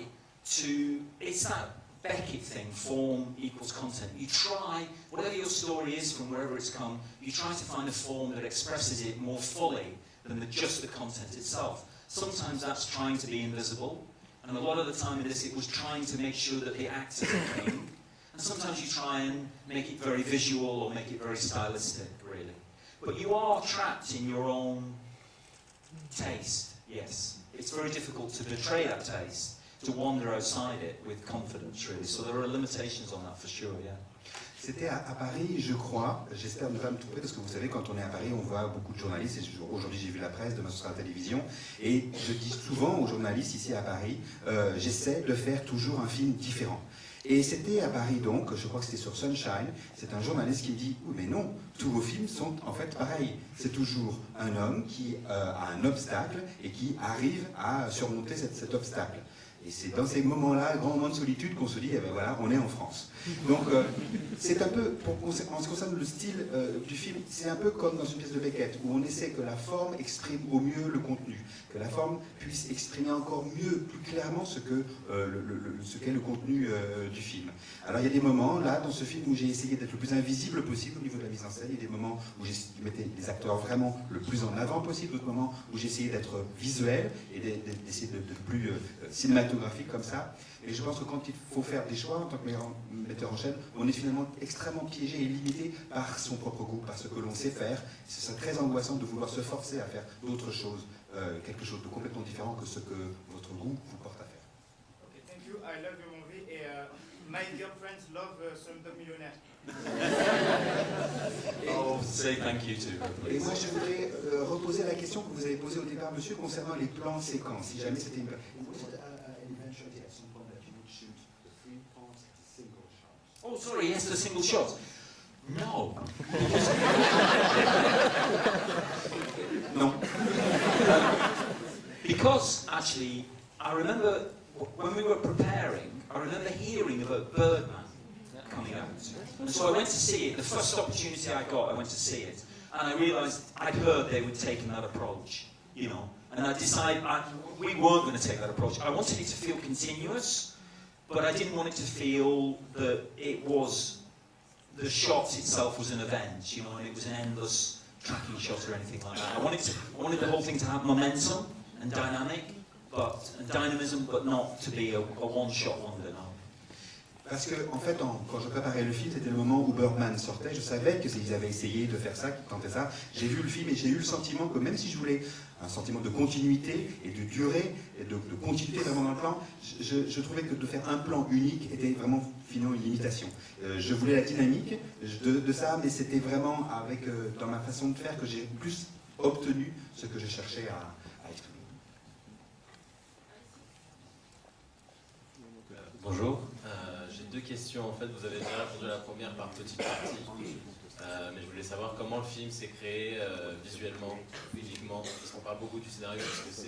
Speaker 2: it's that Beckett thing, form equals content. You try, whatever your story is from wherever it's come, you try to find a form that expresses it more fully than just the content itself. Sometimes that's trying to be invisible, and a lot of the time in this it was trying to make sure that the actors are king. And sometimes you try and make it very visual or make it very stylistic, really. But you are trapped in your own taste, yes. It's very difficult to betray that taste, to wander outside it with confidence, really. So there are limitations on that for sure, yeah.
Speaker 1: C'était à Paris, je crois, j'espère ne pas me tromper, parce que vous savez, quand on est à Paris, on voit beaucoup de journalistes, et aujourd'hui j'ai vu la presse, demain ce sera la télévision, et je dis souvent aux journalistes ici à Paris, j'essaie de faire toujours un film différent. Et c'était à Paris donc, je crois que c'était sur Sunshine, c'est un journaliste qui me dit « Oui mais non, tous vos films sont en fait pareils. C'est toujours un homme qui a un obstacle et qui arrive à surmonter cet obstacle. » Et c'est dans ces moments-là, grand moment de solitude, qu'on se dit, eh ben voilà, on est en France. Donc, c'est un peu, en ce qui concerne le style du film, c'est un peu comme dans une pièce de Beckett, où on essaie que la forme exprime au mieux le contenu, que la forme puisse exprimer encore mieux, plus clairement ce qu'est le contenu du film. Alors, il y a des moments, là, dans ce film, où j'ai essayé d'être le plus invisible possible au niveau de la mise en scène. Il y a des moments où j'ai mettais les acteurs vraiment le plus en avant possible, d'autres moments où j'ai essayé d'être visuel et d'essayer de plus cinématographique comme ça. Et je pense que quand il faut faire des choix en tant que metteur en scène, on est finalement extrêmement piégé et limité par son propre goût, par ce que l'on sait faire. C'est très angoissant de vouloir se forcer à faire d'autres choses, quelque chose de complètement différent que ce que votre goût vous porte à faire.
Speaker 9: Okay, thank you. I love your movie. Et my girlfriends love Slumdog Millionaire.
Speaker 2: Oh, say thank you to.
Speaker 1: Et moi, je voudrais reposer la question que vous avez posée au départ, monsieur, concernant les plans séquences. Si jamais c'était une...
Speaker 2: Oh, sorry, yes, the single shots. No.
Speaker 1: No.
Speaker 2: Because, actually, I remember when we were preparing, I remember hearing about Birdman coming out. And so I went to see it. The first opportunity I got, I went to see it. And I realised I'd heard they would take that approach, you know. And I decided we weren't going to take that approach. I wanted it to feel continuous, but I didn't want it to feel that it was, the shot itself was an event, you know, and it was an endless tracking shot or anything like that. I wanted the whole thing to have momentum and dynamism, but not to be a one-shot wonder, no.
Speaker 1: Parce que, en fait, quand je préparais le film, c'était le moment où Birdman sortait. Je savais qu'ils avaient essayé de faire ça, qu'ils tentaient ça. J'ai vu le film et j'ai eu le sentiment que même si je voulais un sentiment de continuité et de durée, et de continuité vraiment dans le plan, je trouvais que de faire un plan unique était vraiment finalement une limitation. Je voulais la dynamique de ça, mais c'était vraiment avec, dans ma façon de faire que j'ai plus obtenu ce que je cherchais à exprimer.
Speaker 10: Bonjour. J'ai deux questions. En fait, vous avez déjà répondu à la première par petite partie. Mais je voulais savoir comment le film s'est créé visuellement, physiquement. Parce qu'on parle beaucoup du scénario, parce que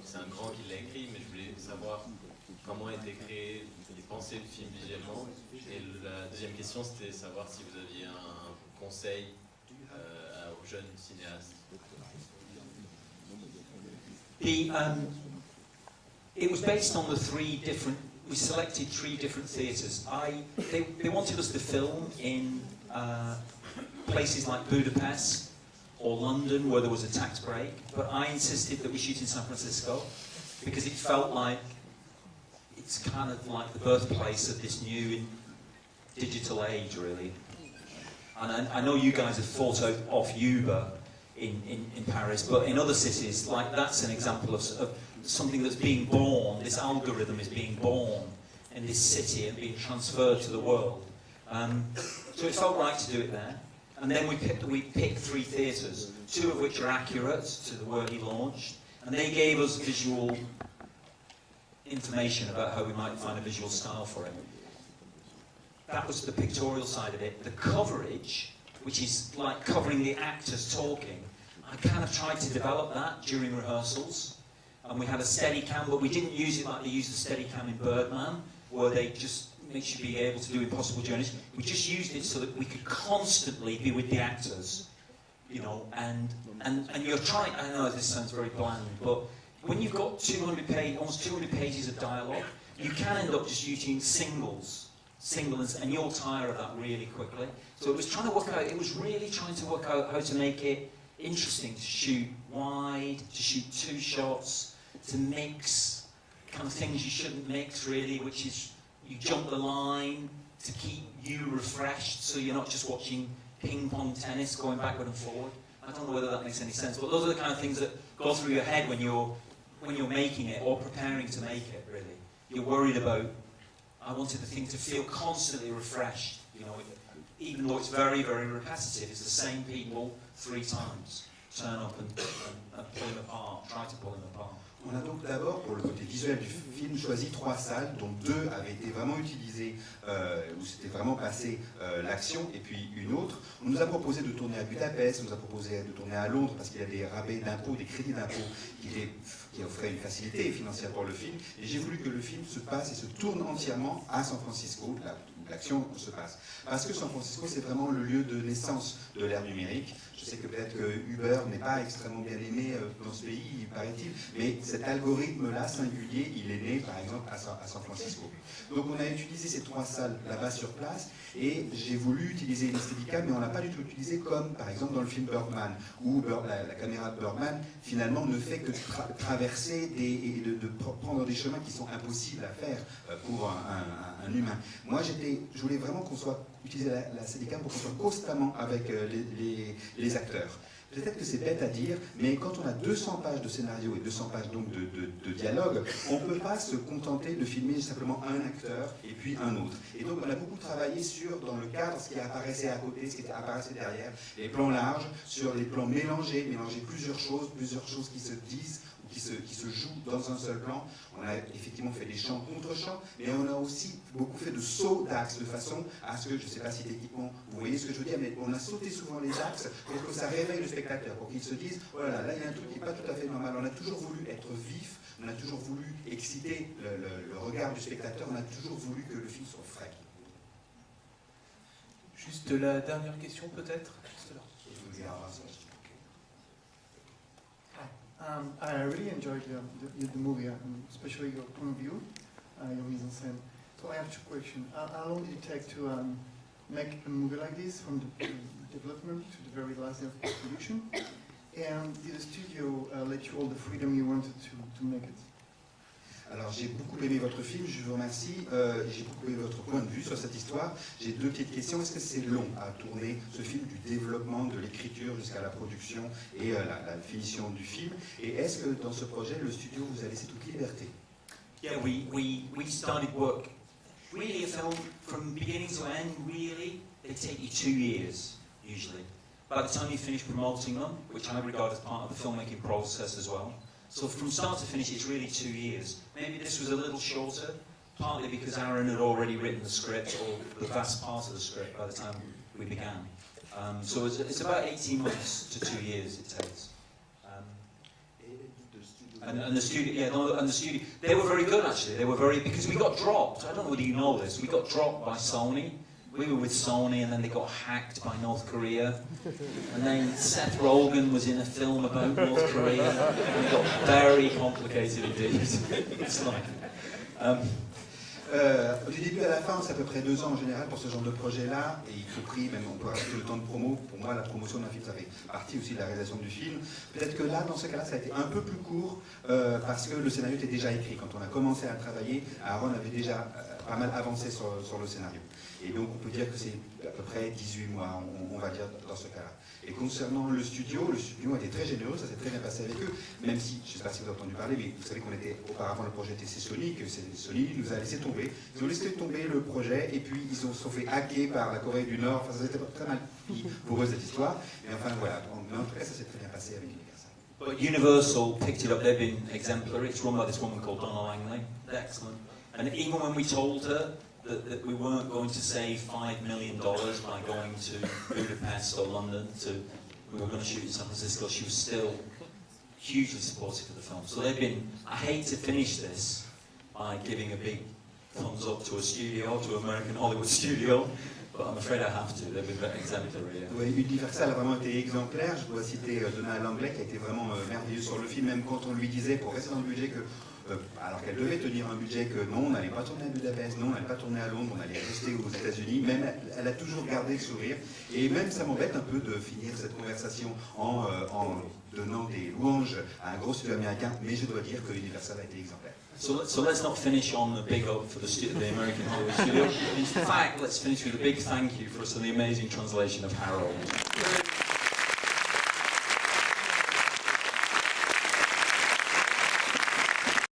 Speaker 10: c'est un grand qui l'a écrit, mais je voulais savoir comment a été créé et pensé le film visuellement. Et la deuxième question, c'était savoir si vous aviez un conseil aux jeunes cinéastes.
Speaker 2: It was based on the we selected 3 different theatres. They wanted us to film in places like Budapest or London where there was a tax break, but I insisted that we shoot in San Francisco because it felt like it's kind of like the birthplace of this new digital age, really. And I know you guys have thought of Uber in Paris, but in other cities, like that's an example of something that's being born. This algorithm is being born in this city and being transferred to the world. So it felt right to do it there. And then we picked 3 theatres, 2 of which are accurate to the word he launched, and they gave us visual information about how we might find a visual style for it. That was the pictorial side of it. The coverage, which is like covering the actors talking, I kind of tried to develop that during rehearsals. And we had a steady cam, but we didn't use it like they used the steady cam in Birdman, where they just makes you be able to do impossible journeys. We just used it so that we could constantly be with the actors, you know, and you're trying, I know this sounds very bland, but when you've got almost 200 pages of dialogue, you can end up just shooting singles, and you'll tire of that really quickly. So it was really trying to work out how to make it interesting to shoot wide, to shoot 2 shots, to mix kind of things you shouldn't mix really, which is you jump the line to keep you refreshed, so you're not just watching ping pong tennis going backward and forward. I don't know whether that makes any sense, but those are the kind of things that go through your head when you're making it or preparing to make it. Really, you're worried about. I wanted the thing to feel constantly refreshed. You know, even though it's very, very repetitive. It's the same people 3 times. Turn up and pull him apart. Try to pull him apart.
Speaker 1: On a donc d'abord, pour le côté visuel du film, choisi 3 salles, dont 2 avaient été vraiment utilisées, où c'était vraiment passé l'action, et puis une autre. On nous a proposé de tourner à Budapest, on nous a proposé de tourner à Londres, parce qu'il y a des rabais d'impôts, des crédits d'impôts qui offraient une facilité financière pour le film. Et j'ai voulu que le film se passe et se tourne entièrement à San Francisco, là où l'action se passe. Parce que San Francisco, c'est vraiment le lieu de naissance de l'ère numérique. Je sais que peut-être que Uber n'est pas extrêmement bien aimé dans ce pays, paraît-il, mais cet algorithme-là, singulier, il est né, par exemple, à San Francisco. Donc on a utilisé ces 3 salles là-bas sur place, et j'ai voulu utiliser une Steadicam, mais on l'a pas du tout utilisé comme, par exemple, dans le film Birdman, où la caméra de Birdman, finalement, ne fait que traverser et de prendre des chemins qui sont impossibles à faire pour un humain. Moi, je voulais vraiment qu'on soit utiliser la Steadicam pour qu'on soit constamment avec les acteurs. Peut-être que c'est bête à dire, mais quand on a 200 pages de scénario et 200 pages donc de dialogue, on ne peut pas se contenter de filmer simplement un acteur et puis un autre. Et donc on a beaucoup travaillé dans le cadre, ce qui apparaissait à côté, ce qui apparaissait derrière, les plans larges, sur les plans mélanger plusieurs choses qui se disent, qui se jouent dans un seul plan. On a effectivement fait des chants contre chants, mais on a aussi beaucoup fait de sauts d'axes, de façon à ce que, je ne sais pas si techniquement vous voyez ce que je veux dire, mais on a sauté souvent les axes pour que ça réveille le spectateur, pour qu'il se dise, oh là là, il y a un truc qui n'est pas tout à fait normal. On a toujours voulu être vif, on a toujours voulu exciter le regard du spectateur, on a toujours voulu que le film soit frais.
Speaker 3: Juste la dernière question peut-être.
Speaker 11: I really enjoyed the movie, especially your point of view, your mise en scène. So I have 2 questions. How long did it take to make a movie like this, from the development to the very last day of production? And did the studio let you all the freedom you wanted to make it?
Speaker 1: Alors j'ai beaucoup aimé votre film, je vous remercie, j'ai beaucoup aimé votre point de vue sur cette histoire. J'ai 2 petites questions. Est-ce que c'est long à tourner ce film, du développement, de l'écriture jusqu'à la production et la finition du film? Et est-ce que dans ce projet, le studio vous a laissé toute liberté?
Speaker 2: Yeah, we started work. Really, a film from beginning to end, really, they take you 2 years, usually. By the time you finish promoting them, which I regard as part of the filmmaking process as well. So from start to finish, it's really 2 years. Maybe this was a little shorter, partly because Aaron had already written the script, or the vast part of the script, by the time we began. So it's about 18 months to 2 years it takes. And the studio, yeah, no, and the studio, they were very good actually. They were because we got dropped. I don't know whether you know this. We got dropped by Sony. We were with Sony, and then they got hacked by North Korea. And then Seth Rogen was in a film about North Korea. And it got very complicated indeed. It's like.
Speaker 1: Du début à la fin, c'est à peu près 2 ans en général pour ce genre de projet-là, et y compris, même on peut rajouter le temps de promo. Pour moi, la promotion d'un film, ça fait partie aussi de la réalisation du film. Peut-être que là, dans ce cas-là, ça a été un peu plus court, parce que le scénario était déjà écrit. Quand on a commencé à travailler, Aaron avait déjà pas mal avancé sur le scénario. Et donc on peut dire que c'est à peu près 18 mois, on va dire, dans ce cas-là. Et concernant le studio a été très généreux, ça s'est très bien passé avec eux, même si, je ne sais pas si vous avez entendu parler, mais vous savez auparavant le projet était Sony, que Sony nous a laissé tomber. Ils ont laissé tomber le projet, et puis ils se sont fait hacker par la Corée du Nord. Enfin, ça s'était très mal fini pour eux cette histoire. Mais enfin voilà, mais en tout cas ça s'est très bien passé avec Universal.
Speaker 2: But Universal picked it up, they've been exemplary. It's run by this woman called Donna Langley. They're excellent. And even when we told her that we weren't going to save $5 million by going to Budapest or London, we were going to shoot in San Francisco, she was still hugely supportive of the film. So they've been, I hate to finish this by giving a big thumbs up to a studio, to American Hollywood studio, but I'm afraid I have to. They've been very exemplary. Yeah.
Speaker 1: Oui, Universal a vraiment été exemplaire. Je dois citer Donna Langley qui a été vraiment merveilleuse sur le film, même quand on lui disait, pour rester dans le budget, que alors qu'elle devait tenir un budget que non, on n'allait pas tourner à Budapest, non, on n'allait pas tourner à Londres, on allait rester aux États-Unis. Même elle a toujours gardé le sourire. Et même ça m'embête un peu de finir cette conversation en donnant des louanges à un gros studio américain, mais je dois dire que Universal a été exemplaire.
Speaker 2: So let's not finish on the big up for the American Hollywood studio. In fact, let's finish with a big thank you for the amazing translation of Harold.